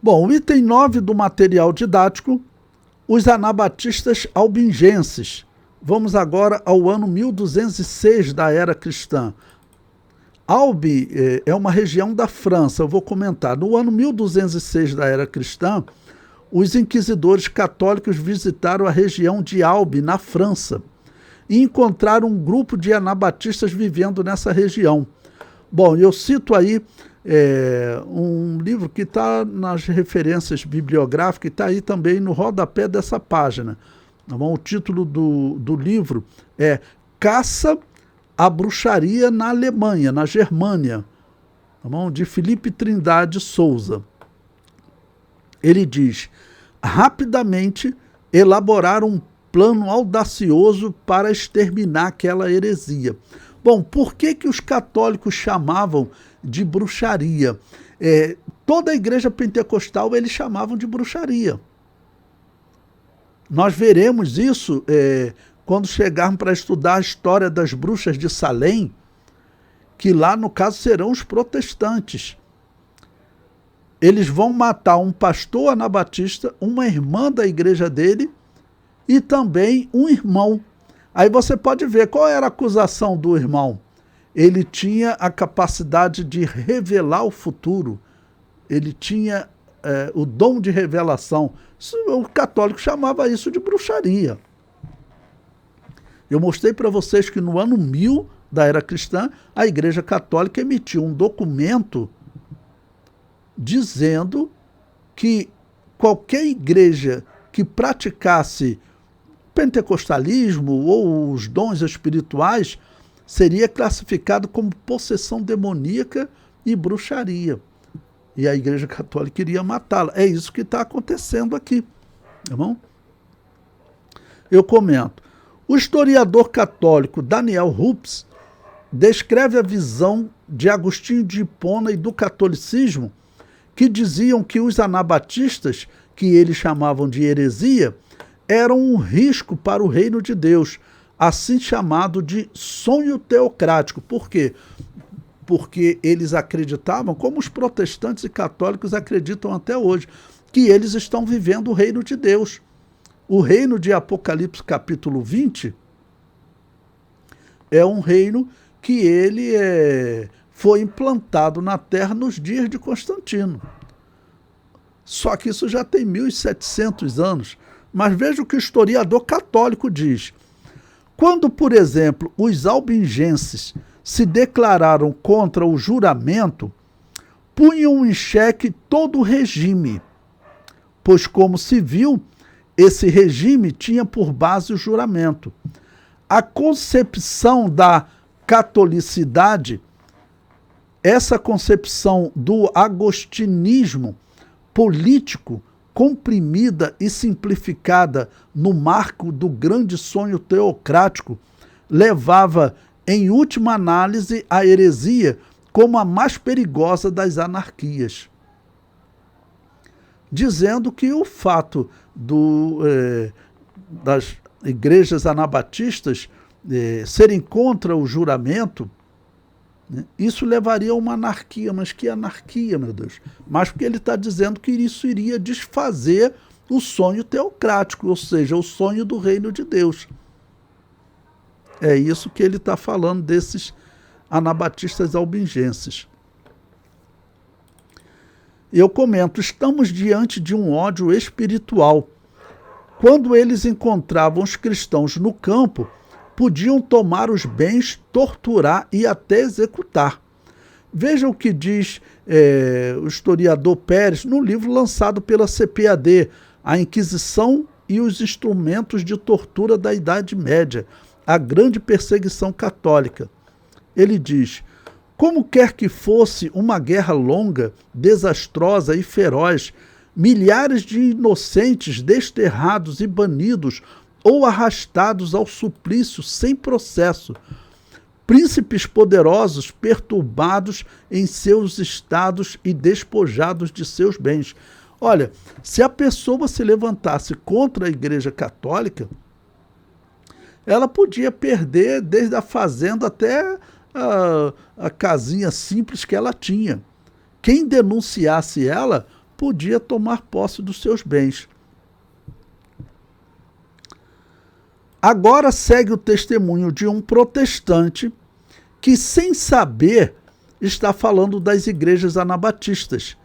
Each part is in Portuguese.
Bom, o item 9 do material didático, os anabatistas albingenses. Vamos agora ao ano 1206 da era cristã. Albi é uma região da França, eu vou comentar. No ano 1206 da era cristã, os inquisidores católicos visitaram a região de Albi, na França, e encontraram um grupo de anabatistas vivendo nessa região. Bom, eu cito aí um livro que está nas referências bibliográficas e está aí também no rodapé dessa página. Tá bom? O título do livro é Caça à Bruxaria na Alemanha, na Germânia, tá bom? De Felipe Trindade Souza. Ele diz: rapidamente elaboraram um plano audacioso para exterminar aquela heresia. Bom, por que os católicos chamavam de bruxaria? Toda a igreja pentecostal eles chamavam de bruxaria. Nós veremos isso quando chegarmos para estudar a história das bruxas de Salém, que lá no caso serão os protestantes. Eles vão matar um pastor anabatista, uma irmã da igreja dele e também um irmão. Aí você pode ver qual era a acusação do irmão. Ele tinha a capacidade de revelar o futuro. Ele tinha o dom de revelação. O católico chamava isso de bruxaria. Eu mostrei para vocês que no ano 1000 da era cristã, a Igreja Católica emitiu um documento dizendo que qualquer igreja que praticasse pentecostalismo ou os dons espirituais seria classificado como possessão demoníaca e bruxaria. E a Igreja Católica iria matá-la. É isso que está acontecendo aqui. Tá bom? Eu comento. O historiador católico Daniel Rups descreve a visão de Agostinho de Hipona e do catolicismo, que diziam que os anabatistas, que eles chamavam de heresia, eram um risco para o reino de Deus, assim chamado de sonho teocrático. Por quê? Porque eles acreditavam, como os protestantes e católicos acreditam até hoje, que eles estão vivendo o reino de Deus. O reino de Apocalipse capítulo 20 é um reino que ele foi implantado na terra nos dias de Constantino. Só que isso já tem 1700 anos. Mas veja o que o historiador católico diz. Quando, por exemplo, os albingenses se declararam contra o juramento, punham em xeque todo o regime, pois, como se viu, esse regime tinha por base o juramento. A concepção da catolicidade, essa concepção do agostinismo político, comprimida e simplificada no marco do grande sonho teocrático, levava, em última análise, a heresia como a mais perigosa das anarquias. Dizendo que o fato das igrejas anabatistas serem contra o juramento, né, isso levaria a uma anarquia. Mas que anarquia, meu Deus? Mas porque ele está dizendo que isso iria desfazer o sonho teocrático, ou seja, o sonho do reino de Deus. É isso que ele está falando desses anabatistas albingenses. Eu comento, estamos diante de um ódio espiritual. Quando eles encontravam os cristãos no campo, podiam tomar os bens, torturar e até executar. Veja o que diz o historiador Pérez no livro lançado pela CPAD, A Inquisição e os Instrumentos de Tortura da Idade Média, a Grande Perseguição Católica. Ele diz: como quer que fosse uma guerra longa, desastrosa e feroz, milhares de inocentes desterrados e banidos ou arrastados ao suplício sem processo, príncipes poderosos perturbados em seus estados e despojados de seus bens. Olha, se a pessoa se levantasse contra a Igreja Católica, ela podia perder desde a fazenda até a casinha simples que ela tinha. Quem denunciasse ela podia tomar posse dos seus bens. Agora segue o testemunho de um protestante que, sem saber, está falando das igrejas anabatistas,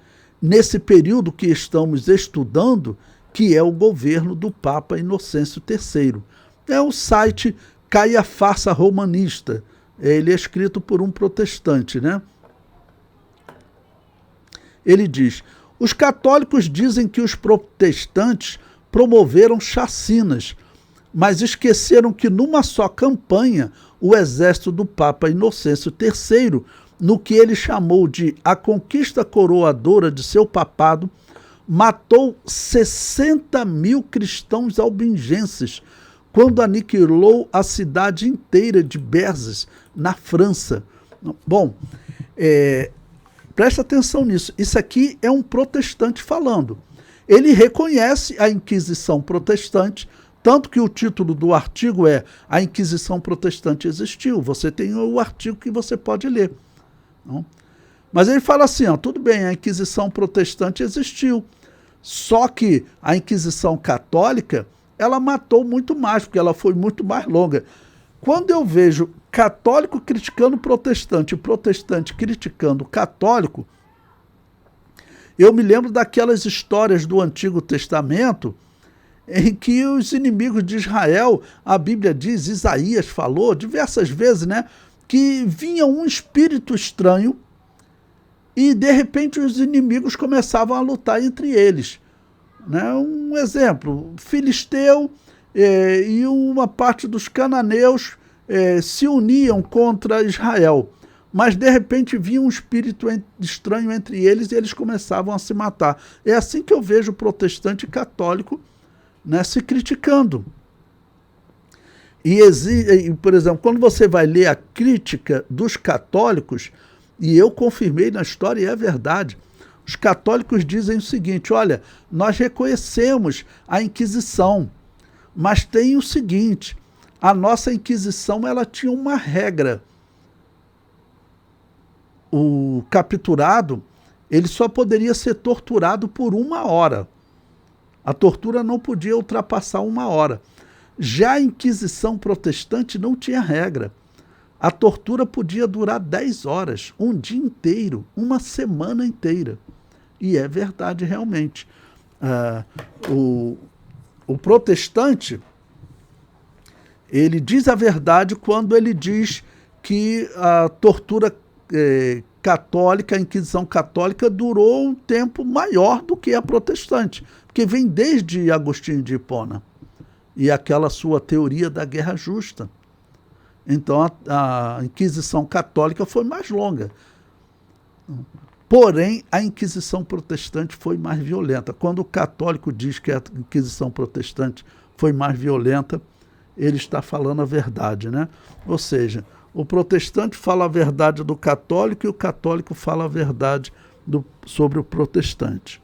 nesse período que estamos estudando, que é o governo do Papa Inocêncio III. É o site Caia Farsa Romanista. Ele é escrito por um protestante, né? Ele diz: os católicos dizem que os protestantes promoveram chacinas, mas esqueceram que numa só campanha o exército do Papa Inocêncio III, no que ele chamou de a conquista coroadora de seu papado, matou 60 mil cristãos albingenses, quando aniquilou a cidade inteira de Béziers, na França. Bom, presta atenção nisso. Isso aqui é um protestante falando. Ele reconhece a Inquisição protestante, tanto que o título do artigo é A Inquisição Protestante Existiu. Você tem o artigo que você pode ler. Não? Mas ele fala assim, ó, tudo bem, a Inquisição Protestante existiu, só que a Inquisição Católica, ela matou muito mais, porque ela foi muito mais longa. Quando eu vejo católico criticando protestante e protestante criticando católico, eu me lembro daquelas histórias do Antigo Testamento em que os inimigos de Israel, a Bíblia diz, Isaías falou diversas vezes, né, que vinha um espírito estranho e, de repente, os inimigos começavam a lutar entre eles. Né? Um exemplo, Filisteu e uma parte dos cananeus se uniam contra Israel, mas, de repente, vinha um espírito estranho entre eles e eles começavam a se matar. É assim que eu vejo o protestante e católico, né, se criticando. E, por exemplo, quando você vai ler a crítica dos católicos, e eu confirmei na história, e é verdade, os católicos dizem o seguinte: olha, nós reconhecemos a Inquisição, mas tem o seguinte, a nossa Inquisição ela tinha uma regra. O capturado, ele só poderia ser torturado por 1 hora. A tortura não podia ultrapassar 1 hora. Já a Inquisição protestante não tinha regra. A tortura podia durar 10 horas, um dia inteiro, uma semana inteira. E é verdade realmente. O protestante, ele diz a verdade quando ele diz que a tortura católica, a Inquisição católica, durou um tempo maior do que a protestante, porque vem desde Agostinho de Hipona e aquela sua teoria da guerra justa. Então a Inquisição católica foi mais longa. Porém, a Inquisição protestante foi mais violenta. Quando o católico diz que a Inquisição protestante foi mais violenta, ele está falando a verdade, né? Ou seja, o protestante fala a verdade do católico e o católico fala a verdade sobre o protestante.